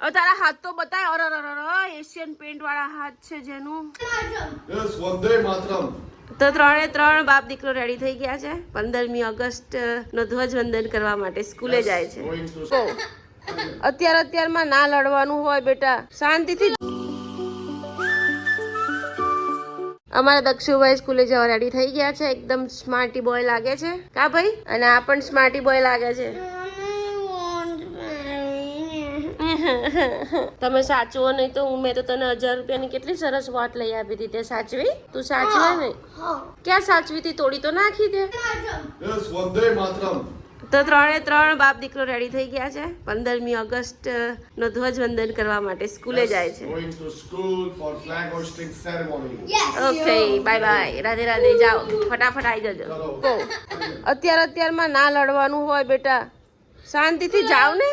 હવે તારા હાથ તો બતાય. અરે એશિયન પેન્ટ વાળા હાથ છે જેનું. યસ વંદે માતરમ. તો 3 બાપ દીકરો રેડી થઈ ગયા છે 15મી ઓગસ્ટ નો ધ્વજવંદન કરવા માટે સ્કૂલે જાય છે. અત્યારમાં ના લડવાનું હોય બેટા, શાંતિથી. અમારા દક્ષુભાઈ સ્કૂલે જવા રેડી થઈ ગયા છે. એકદમ સ્માર્ટી બોય લાગે છે કા ભાઈ? અને આ પણ સ્માર્ટી બોય લાગે છે. તમે સાચવો નહીં તો મેં તો તને 1000 રૂપિયાની કેટલી સરસ વોટ લઈ આપી હતી. તે સાચવી? તું સાચવે નહીં? ક્યાં સાચવી હતી? તોડી તો નાખી દે. યસ વંદે માતરમ. તો 3 બાપ દીકરો રેડી થઈ ગયા છે 15મી ઓગસ્ટ નો ધ્વજવંદન કરવા માટે સ્કૂલે જાય છે. Going to school for flag hosting ceremony. Okay bye bye. Radhe Radhe. જાઓ ફટાફટ આવી જજો. અત્યારમાં ના લડવાનું હોય બેટા, શાંતિથી જાઓ ને.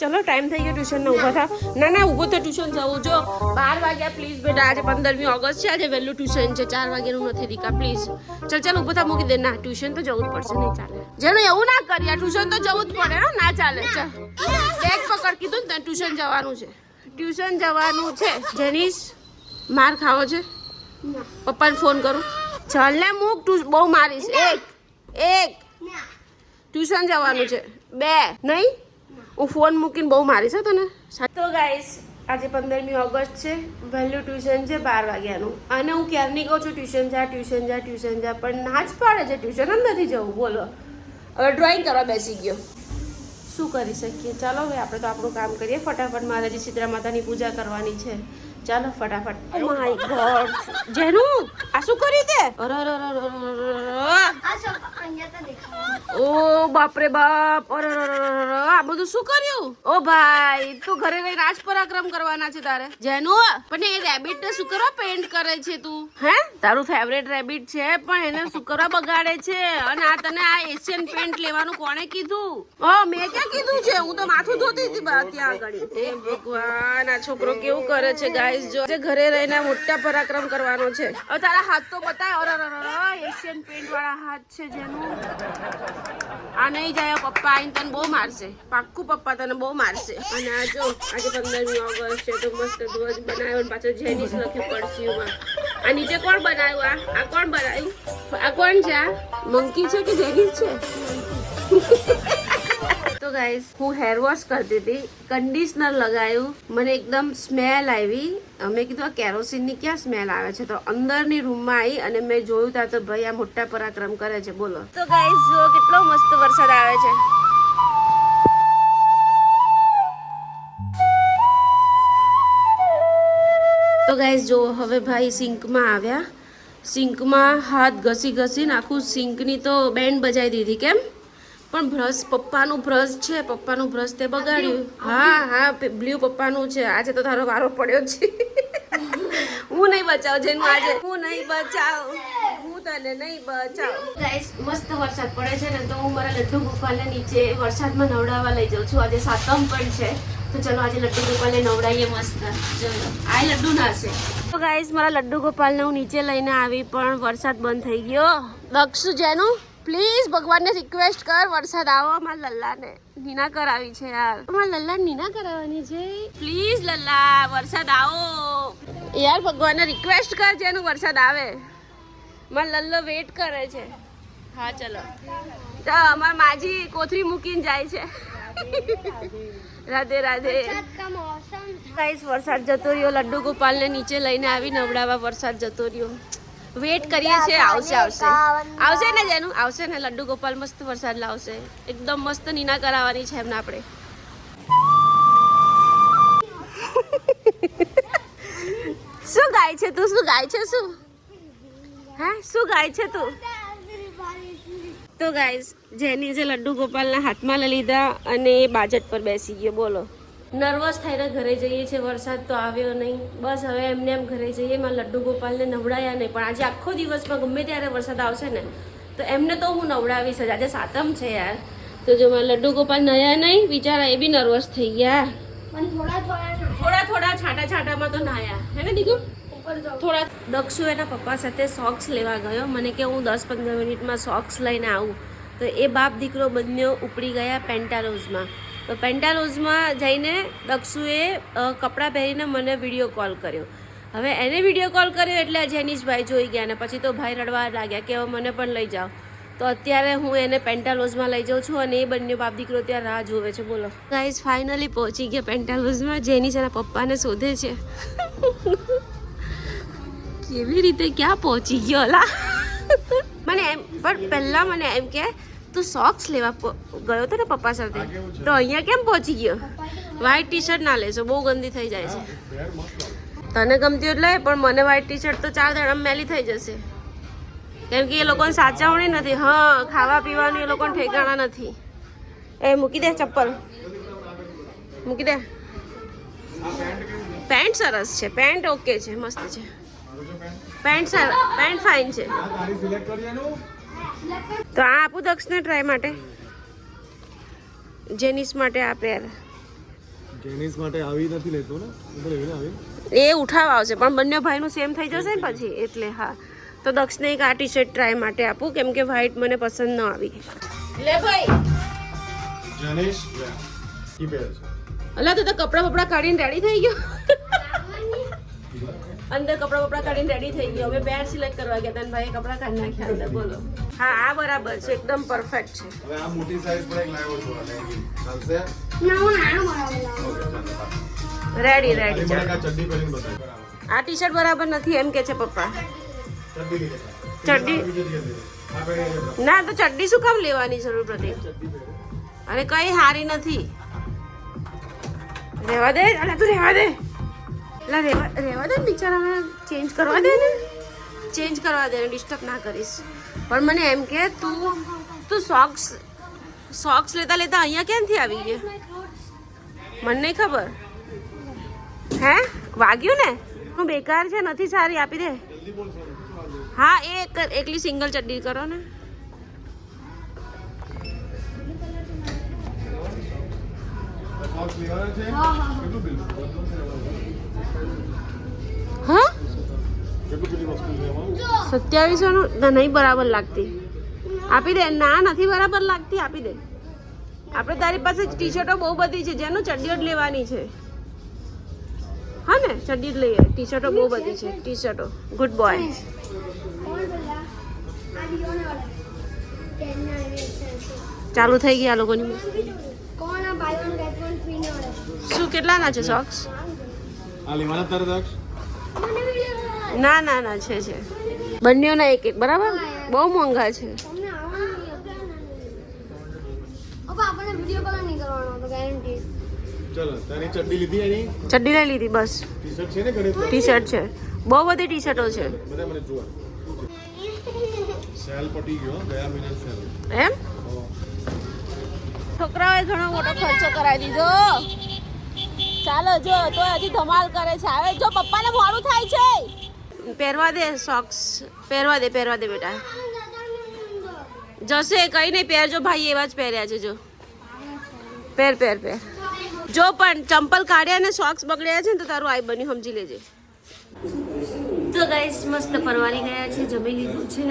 ચલો ટાઈમ થઈ ગયો ટ્યુશન નો. ઉભા થા. ના ઊભો તો ટ્યુશન જવું. જો 12 વાગ્યા પ્લીઝ બેટા. આજે 15મી ઓગસ્ટ છે. આજે વહેલું ટ્યુશન છે. 4 વાગ્યાનું નથી દીકા પ્લીઝ. ચાલ ઊભો થા. મૂકી દે. ના ટ્યુશન તો જવું જ પડશે. નહીં ચાલે. જેનું એવું ના કર્યા, ટ્યુશન તો જવું જ પડે. ના ચાલે. ચાલ બેગ પકડ. કીધું ને ટ્યુશન જવાનું છે. ટ્યુશન જવાનું છે. જેનીસ માર ખાવો છે? પપ્પાને ફોન કરું. ચાલ ને મૂક. બહુ મારીશ. એક ટ્યુશન જવાનું છે. 2 નહીં. હું ફોન મૂકીને બહુ મારીશ તને. તો ગાઈસ આજે 15મી ઓગસ્ટ છે. વહેલું ટ્યુશન છે 12 વાગ્યાનું. અને હું ક્યારની કહું છું ટ્યુશન જા પણ ના જ પાડે છે. ટ્યુશન જ નથી જવું. બોલો હવે ડ્રોઈંગ કરવા બેસી ગયો. શું કરી શકીએ? ચાલો હવે આપણે તો આપણું કામ કરીએ ફટાફટ. મારે જે શીતળા માતાની પૂજા કરવાની છે. ચાલો ફટાફટ. ઓ માય ગોડ જેનું આ શું કર્યું તે? ઓ બાપ રે બાપ. આ બધું શું કર્યું? ઓ ભાઈ તું ઘરે રહી રાજ પરાક્રમ કરવાના છે તારે જેનું. પણ એ રેબિટ ને શું કરવા પેન્ટ કરે છે તું? હે તારું ફેવરેટ રેબિટ છે પણ એને શું કરવા બગાડે છે? અને આ તને આ એશિયન પેન્ટ લેવાનું કોણે કીધું? મેં ક્યાં કીધું છે? હું તો માથું ધોતી હતી ત્યાં આગળ. એ ભગવાન આ છોકરો કેવું કરે છે ગાઈસ. જો ઘરે રહીને મોટા પરાક્રમ કરવાનો છે. હવે તારા હાથ તો બતાય. એશિયન પેન્ટ વાળા હાથ છે જેનું. આ નહીં જાય પપ્પા આઈને તને બહુ મારશે. પાક્કું પપ્પા તને બહુ મારશે. અને આ જો આજે 15મી ઓગસ્ટ છે તો મસ્ત ધ્વજ બનાવ્યો. પાછળ જેનીસ લખ્યું પડસીમાં. આ નીચે કોણ બનાવ્યું? આ કોણ બનાવ્યું? આ કોણ છે? આ મંકી છે કે જેનીસ છે? તો ગાઈસ હું હેર વોશ કરતી હતી. કન્ડિશનર લગાવ્યું. મને એકદમ સ્મેલ આવી. મેં કીધું આ કેરોસીનની ક્યાં સ્મેલ આવે છે? તો અંદરની રૂમમાં આવી અને મેં જોયું ત્યાં તો ભાઈ આ મોટા પરાક્રમ કરે છે. બોલો. તો ગાઈસ જો કેટલો મસ્ત વરસાદ આવે છે. તો ગાઈસ જો હવે ભાઈ સિંકમાં આવ્યા. સિંકમાં હાથ ઘસીને આખું સિંકની તો બેન્ડ બજાવી દીધી. કેમ? પણ બ્રશ પપ્પાનું બ્રશ છે. પપ્પાનું બ્રશ તે બગાડ્યું. હા બ્લુ પપ્પાનું છે. આજે તો તારો વારો પડ્યો છે. હું નહીં બચાવ જેનું આજે. હું નહીં બચાવ. હું તને નહીં બચાવ. ગાઈસ મસ્ત વરસાદ પડે છે ને તો હું મારા લડ્ડુ ગોપાલને નીચે વરસાદમાં નવડાવવા લઈ જાઉં છું. આજે 7મ પણ છે તો ચલો આજે લડ્ડુ ગોપાલને નવડાવીએ મસ્ત. ચલો આ લડ્ડુ ના છે. તો ગાઈસ મારા લડ્ડુ ગોપાલને હું નીચે લઈને આવી પણ વરસાદ બંધ થઈ ગયો. દક્ષુ જેનું પ્લીઝ ભગવાનને રિક્વેસ્ટ કર વરસાદ આવો. મારા લલ્લાને નીના કરાવી છે યાર. મારા લલ્લા નીના કરાવવાની છે. પ્લીઝ લલ્લા વરસાદ આવો યાર. ભગવાનને રિક્વેસ્ટ કર જેનું વરસાદ આવે. મારા લલ્લો વેટ કરે છે. હા ચલો અમાર માજી કોથરી મૂકીને જાય છે. રાધે રાધે. ગાઈસ વરસાદ જતો રહ્યો. લડ્ડુ ગોપાલને નીચે લઈને આવી નવડાવવા. વરસાદ જતો રહ્યો. વેટ કરીએ છે. આવશે ને જેનું આવશે ને. લડ્ડુ ગોપાલ મસ્ત વરસાદ લાવશે. એકદમ મસ્ત નીના કરાવવાની છે એમને આપણે. શું ગાય છે તું? શું ગાય છે? શું શું ગાય છે તું? તો ગાઈસ જેની જે લડ્ડુ ગોપાલના હાથમાં લઈ લીધા અને એ બાજટ પર બેસી ગયો. બોલો નર્વસ થઈને ઘરે જઈએ છીએ. વરસાદ તો આવ્યો નહીં. બસ હવે એમને એમ ઘરે જઈએ. મારા લડ્ડુ ગોપાલને નવડાયા નહીં પણ આજે આખો દિવસમાં ગમે ત્યારે વરસાદ આવશે ને તો એમને તો હું નવડાવીશ જ. આજે 7મ છે યાર. તો જો મારા લડ્ડુ ગોપાલ નયા નહીં બિચારા એ બી નર્વસ થઈ ગયા. થોડા છાંટામાં તો નાયા હે ને દીકુ? થોડા દક્ષુ એના પપ્પા સાથે સોક્સ લેવા ગયો. મને કે હું 10-15 મિનિટમાં સોક્સ લઈને આવું. તો એ બાપ દીકરો બંને ઉપડી ગયા પેન્ટાલોઝમાં. તો પેન્ટાલોઝમાં જઈને દક્ષુએ કપડાં પહેરીને મને વિડીયો કોલ કર્યો. હવે એને વિડીયો કોલ કર્યો એટલે જેનીશભાઈ જોઈ ગયા ને પછી તો ભાઈ રડવા લાગ્યા કે હવે મને પણ લઈ જાઓ. તો અત્યારે હું એને પેન્ટાલોઝમાં લઈ જાઉં છું અને એ બંને બાપ દીકરો ત્યાં રાહ જોવે છે. બોલો ગાઈઝ, ફાઇનલી પહોંચી ગયા પેન્ટાલોઝમાં. જેનીશ એના પપ્પાને શોધે છે. કેવી રીતે ક્યાં પહોંચી ગયો અલા? મને એમ પણ પહેલાં મને એમ કે તું સોક્સ લેવા ગયો હતો ને પપ્પા સાથે, તો અહીંયા કેમ પહોંચી ગયો? વ્હાઈટ ટી શર્ટ ના લેશો, બહુ ગંદી થઈ જાય છે. તને ગમતી હોય એટલે, પણ મને વ્હાઈટ ટી શર્ટ તો 4 દાડામાં મેલી થઈ જશે. કેમ કે એ લોકોને સાચવણી નથી. હા, ખાવા પીવાનું એ લોકોને ઠેકાણા નથી. એ મૂકી દે ચપ્પલ, મૂકી દે. પેન્ટ સરસ છે, પેન્ટ ઓકે છે, મસ્ત છે. પેન્ટ ફાઇન છે. તો આ આપું દક્ષને ટ્રાય માટે, જેનિસ માટે આ પેર. જેનિસ માટે આવી નથી લેતો ને, એટલે એવી આવી. એ ઉઠાવ આવશે પણ બંને ભાઈનું સેમ થઈ જશે ને પછી, એટલે હા. તો દક્ષને એક આ ટી શર્ટ ટ્રાય માટે આપું, કેમ કે વ્હાઈટ મને પસંદ ન આવી. લે ભાઈ જેનિસ કી પેર છે. અલા તું તો કપડા બપડા કાઢીને રેડી થઈ ગયો. અંદર કપડા બપડા કાઢીને રેડી થઈ ગયો. હવે પેર સિલેક્ટ કરવા ગયા તને ભાઈ કપડા કાઢી નાખ્યા અંદર. બોલો. હા, આ બરાબર છે, એકદમ પરફેક્ટ છે. હવે આ મોટી સાઈઝ પણ એક લાવ્યો છું અને ચાલશે. રેડી મને આ ચડ્ડી પહેરીને બતાવ. આ ટી શર્ટ બરાબર નથી એમ કે છે પપ્પા. ચડ્ડી ના, તો ચડ્ડી શું કામ લેવાની જરૂર પડી? અરે કઈ હારી નથી. રહેવા દે, અલા તું રહેવા દે. અલા રહેવા દે બિચારાને, ચેન્જ કરવા દે ને, ચેન્જ કરવા દે, ડિસ્ટર્બ ના કરીશ. પણ મને એમ કે તું સોક્સ લેતા લેતા અહીંયા ક્યાંથી આવી ગઈ? મને નહીં ખબર. હે વાગ્યું ને? હું બેકાર છે, નથી સારી, આપી દે. હા, એ એકલી સિંગલ ચડ્ડી કરો ને. હા, 2700 નું નહીં બરાબર લાગતી. આપી દે. ના, નથી બરાબર લાગતી, આપી દે. આપણે તારી પાસે ટી શર્ટો બહુ બધી છે, જેનું ચડ્ડીઓ જ લેવાની છે. હા ને, ચડ્ડી જ લઈએ. ટી શર્ટો બહુ બધી છે, ટી શર્ટો. Good boy. ચાલુ થઈ ગયા લોકોની. શું કેટલાના છે સોક્સ? આ લેવાના તારે દક્ષ? ના ના ના, છે બંનેના એક એક બરાબર. બહુ મોંઘા છે. ચલો, તારી ચડ્ડી લીધી એની? ચડ્ડી લઈ લીધી બસ. ટી શર્ટ છે ને ઘણી? ટી શર્ટ છે, બહુ બધી ટી શર્ટો છે. બધા મને જોવા. સેલ પટી ગયો, ગયા મહિના સેલ. એમ છોકરાઓએ ઘણો મોટો ખર્ચો કરાવી દીધો. ચાલો જો, તો હજી ધમાલ કરે છે. હવે જો પપ્પાને મોડું થાય છે. પહેરવા દે સોક્સ, પહેરવા દે બેટા. જશે કઈ નહીં, પહેરજો. ભાઈ એવા જ પહેર્યા છે. જો પહેર. જો પણ ચંપલ કાઢ્યા ને સોક્સ બગડ્યા છે ને તો તારું આઈ બન્યું, સમજી લેજે. તો ગાઈસ મસ્ત પરવારી ગયા છે, જમી લીધું છે.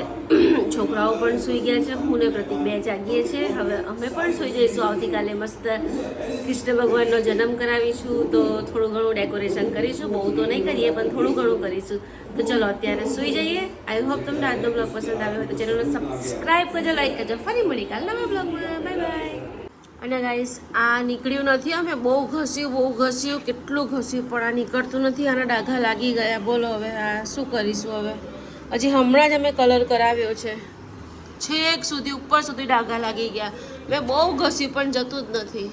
છોકરાઓ પણ સૂઈ ગયા છે. હું ને પ્રતિક 2 જાગીએ છીએ. હવે અમે પણ સૂઈ જઈશું. આવતીકાલે મસ્ત કૃષ્ણ ભગવાનનો જન્મ કરાવીશું, તો થોડું ઘણું ડેકોરેશન કરીશું. બહુ તો નહીં કરીએ, પણ થોડું ઘણું કરીશું. તો ચલો અત્યારે સૂઈ જઈએ. આઈ હોપ તમને આજનો બ્લોગ પસંદ આવ્યો હોય તો ચેનલને સબસ્ક્રાઈબ કરજો, લાઈક કરજો. ફરી મળી કાલ નવા બ્લોગમાં. Bye bye. અને ગાઈસ આ નીકળ્યું નથી. અમે બહુ ઘસ્યું, કેટલું ઘસ્યું, પણ આ નીકળતું નથી. આના ડાઘા લાગી ગયા. બોલો હવે આ શું કરીશું? હવે હજી હમણાં જ અમે કલર કરાવ્યો છે. છેક સુધી ઉપર સુધી ડાઘા લાગી ગયા. મેં બહુ ઘસ્યું પણ જતું જ નથી.